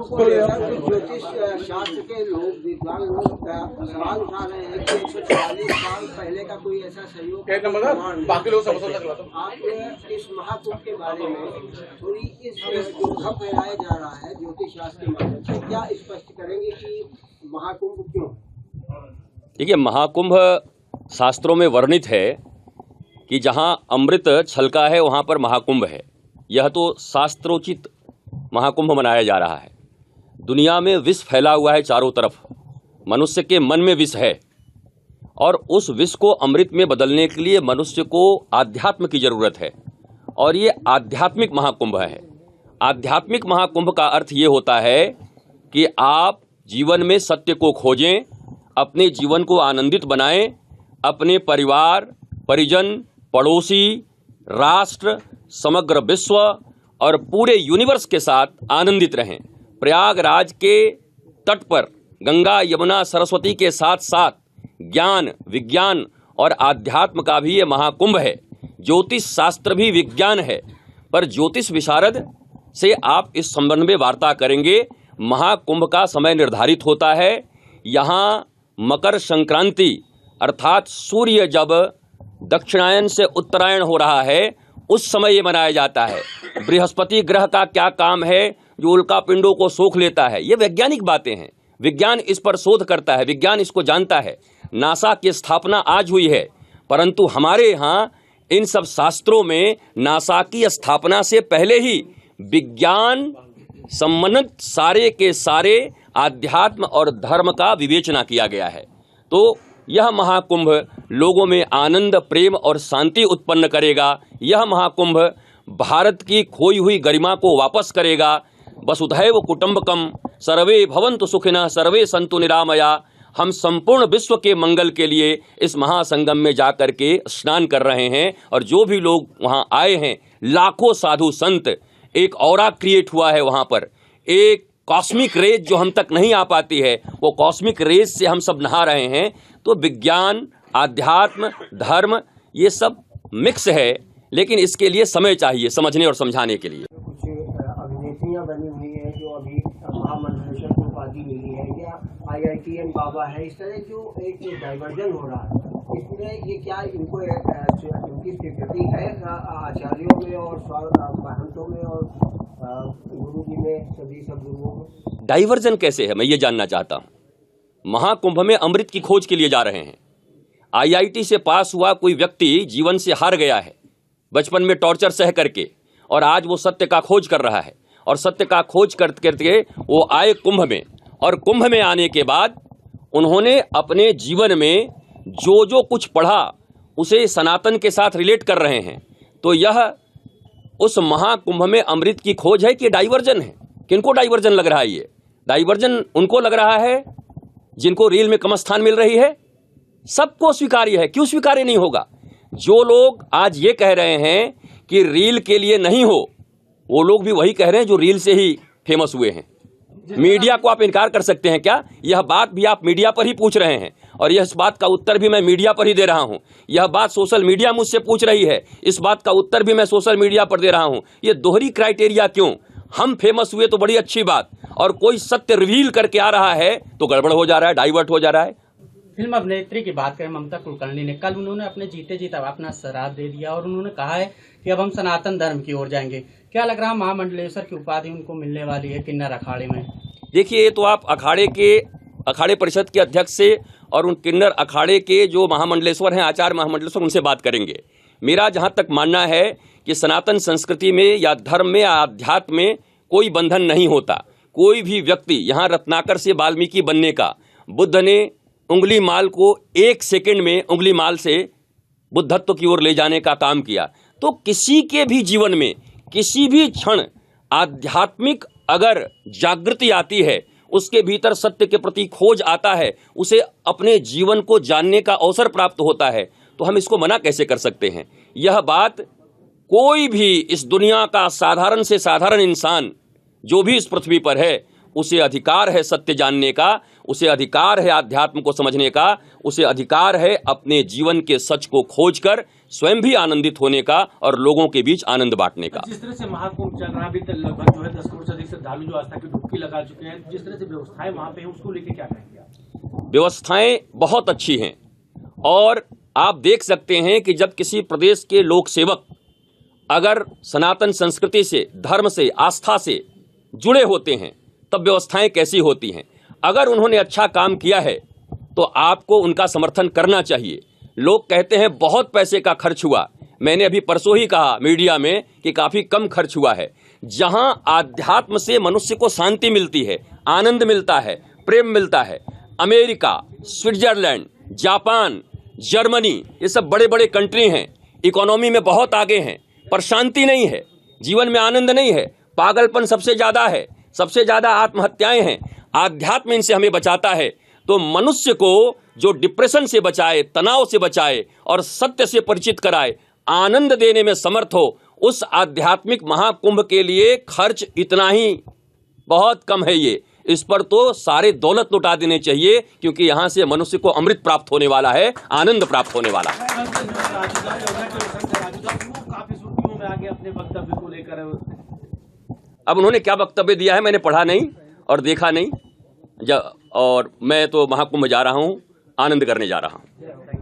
ज्योतिष शास्त्र के लोग, विद्वान लोग सवाल उठा रहे हैं कि 140 साल पहले का कोई ऐसा सहयोग बाकी लोग आप इस महाकुंभ के बारे में थोड़ी इस भ्रम फैलाया जा रहा है ज्योतिष शास्त्र के माध्यम से, क्या स्पष्ट करेंगे कि महाकुंभ क्यों? देखिए, महाकुंभ शास्त्रों में वर्णित है कि जहाँ अमृत छलका है वहाँ पर महाकुंभ है। यह तो शास्त्रोचित महाकुंभ मनाया जा रहा है। दुनिया में विष फैला हुआ है चारों तरफ, मनुष्य के मन में विष है और उस विष को अमृत में बदलने के लिए मनुष्य को आध्यात्म की जरूरत है और ये आध्यात्मिक महाकुंभ है। आध्यात्मिक महाकुंभ का अर्थ ये होता है कि आप जीवन में सत्य को खोजें, अपने जीवन को आनंदित बनाएं, अपने परिवार, परिजन, पड़ोसी, राष्ट्र, समग्र विश्व और पूरे यूनिवर्स के साथ आनंदित रहें। प्रयागराज के तट पर गंगा, यमुना, सरस्वती के साथ साथ ज्ञान, विज्ञान और आध्यात्म का भी ये महाकुंभ है। ज्योतिष शास्त्र भी विज्ञान है, पर ज्योतिष विशारद से आप इस संबंध में वार्ता करेंगे। महाकुंभ का समय निर्धारित होता है। यहाँ मकर संक्रांति अर्थात सूर्य जब दक्षिणायन से उत्तरायण हो रहा है उस समय ये मनाया जाता है। बृहस्पति ग्रह का क्या काम है जो उल्का पिंडों को सोख लेता है, ये वैज्ञानिक बातें हैं। विज्ञान इस पर शोध करता है, विज्ञान इसको जानता है। नासा की स्थापना आज हुई है, परंतु हमारे यहाँ इन सब शास्त्रों में नासा की स्थापना से पहले ही विज्ञान संबंधित सारे के सारे आध्यात्म और धर्म का विवेचना किया गया है। तो यह महाकुंभ लोगों में आनंद, प्रेम और शांति उत्पन्न करेगा। यह महाकुंभ भारत की खोई हुई गरिमा को वापस करेगा। वसुधैव कुटुंबकम, सर्वे भवन्तु सुखिनः, सर्वे सन्तु निरामया। हम संपूर्ण विश्व के मंगल के लिए इस महासंगम में जाकर के स्नान कर रहे हैं और जो भी लोग वहाँ आए हैं, लाखों साधु संत, एक ऑरा क्रिएट हुआ है वहाँ पर। एक कॉस्मिक रेज जो हम तक नहीं आ पाती है, वो कॉस्मिक रेज से हम सब नहा रहे हैं। तो विज्ञान, आध्यात्म, धर्म ये सब मिक्स है, लेकिन इसके लिए समय चाहिए समझने और समझाने के लिए। कुछ अभिनेत्रियां बनी हुई हैं जो अभी महामंडलेश्वर को उपाधि मिली है या IITN बाबा है, इस तरह जो एक डाइवर्जन हो रहा है, इसमें ये क्या इनको इनकी स्वीकृति है आचार्यों में और महंतों में और गुरु जी में, सभी सब गुरुओं में? डाइवर्जन कैसे है, मैं ये जानना चाहता हूँ। महाकुंभ में अमृत की खोज के लिए जा रहे हैं। IIT से पास हुआ कोई व्यक्ति जीवन से हार गया है, बचपन में टॉर्चर सह करके, और आज वो सत्य का खोज कर रहा है और सत्य का खोज करते करते वो आए कुंभ में, और कुंभ में आने के बाद उन्होंने अपने जीवन में जो जो कुछ पढ़ा उसे सनातन के साथ रिलेट कर रहे हैं। तो यह उस महाकुंभ में अमृत की खोज है कि डाइवर्जन है? किनको डाइवर्जन लग रहा है? ये डाइवर्जन उनको लग रहा है जिनको रील में कम स्थान मिल रही है। सबको स्वीकार्य है, क्यों स्वीकार्य नहीं होगा? जो लोग आज ये कह रहे हैं कि रील के लिए नहीं हो, वो लोग भी वही कह रहे हैं जो रील से ही फेमस हुए हैं। मीडिया को आप इनकार कर सकते हैं क्या? यह बात भी आप मीडिया पर ही पूछ रहे हैं और इस बात का उत्तर भी मैं मीडिया पर ही दे रहा हूं। यह बात सोशल मीडिया मुझसे पूछ रही है, इस बात का उत्तर भी मैं सोशल मीडिया पर दे रहा हूं। ये दोहरी क्राइटेरिया क्यों? हम फेमस हुए तो बड़ी अच्छी बात, और कोई सत्य रिवील करके आ रहा है तो गड़बड़ हो जा रहा है, डाइवर्ट हो जा रहा है। फिल्म अभिनेत्री की बात करें, ममता कुलकर्णी ने कल उन्होंने अपने जीते जी अपना श्राद्ध दे दिया और उन्होंने कहा है कि अब हम सनातन धर्म की ओर जाएंगे। क्या लग रहा है महामंडलेश्वर की उपाधि उनको मिलने वाली है किन्नर अखाड़े में? देखिए, ये तो आप अखाड़े परिषद के अध्यक्ष से और उन किन्नर अखाड़े के जो महामंडलेश्वर हैं, आचार्य महामंडलेश्वर, उनसे बात करेंगे। मेरा जहाँ तक मानना है कि सनातन संस्कृति में या धर्म में या अध्यात्म में कोई बंधन नहीं होता। कोई भी व्यक्ति, यहाँ रत्नाकर से वाल्मीकि बनने का, बुद्ध ने उंगली माल को 1 सेकंड में उंगली माल से बुद्धत्व की ओर ले जाने का काम किया। तो किसी के भी जीवन में किसी भी क्षण आध्यात्मिक अगर जागृति आती है, उसके भीतर सत्य के प्रति खोज आता है, उसे अपने जीवन को जानने का अवसर प्राप्त होता है, तो हम इसको मना कैसे कर सकते हैं? यह बात कोई भी इस दुनिया का साधारण से साधारण इंसान जो भी इस पृथ्वी पर है, उसे अधिकार है सत्य जानने का, उसे अधिकार है आध्यात्म को समझने का, उसे अधिकार है अपने जीवन के सच को खोजकर स्वयं भी आनंदित होने का और लोगों के बीच आनंद बांटने का। जिस तरह से महाकुंभ चल रहा है, अभी तक लगभग जो है 10 करोड़ से अधिक श्रद्धालु जो आस्था की डुबकी लगा चुके हैं, जिस तरह से व्यवस्थाएं वहां पे हैं, उसको लेके क्या कहेंगे आप? व्यवस्थाएं बहुत अच्छी हैं और आप देख सकते हैं कि जब किसी प्रदेश के लोक सेवक अगर सनातन संस्कृति से, धर्म से, आस्था से जुड़े होते हैं तब व्यवस्थाएं कैसी होती हैं। अगर उन्होंने अच्छा काम किया है तो आपको उनका समर्थन करना चाहिए। लोग कहते हैं बहुत पैसे का खर्च हुआ, मैंने अभी परसों ही कहा मीडिया में कि काफी कम खर्च हुआ है। जहां आध्यात्म से मनुष्य को शांति मिलती है, आनंद मिलता है, प्रेम मिलता है, अमेरिका, स्विट्जरलैंड, जापान, जर्मनी, ये सब बड़े बड़े कंट्री हैं, इकोनॉमी में बहुत आगे हैं, पर शांति नहीं है, जीवन में आनंद नहीं है, पागलपन सबसे ज्यादा है, सबसे ज्यादा आत्महत्याएं हैं। आध्यात्म इनसे हमें बचाता है। तो मनुष्य को जो डिप्रेशन से बचाए, तनाव से बचाए और सत्य से परिचित कराए, आनंद देने में समर्थ हो, उस आध्यात्मिक महाकुंभ के लिए खर्च इतना ही बहुत कम है। ये इस पर तो सारे दौलत लुटा देने चाहिए, क्योंकि यहाँ से मनुष्य को अमृत प्राप्त होने वाला है, आनंद प्राप्त होने वाला है। काफी सुर्खियों में आगे अपने वक्तव्य को लेकर। अब उन्होंने क्या वक्तव्य दिया है मैंने पढ़ा नहीं और देखा नहीं, और मैं तो महाकुंभ जा रहा हूँ, आनंद करने जा रहा हूँ।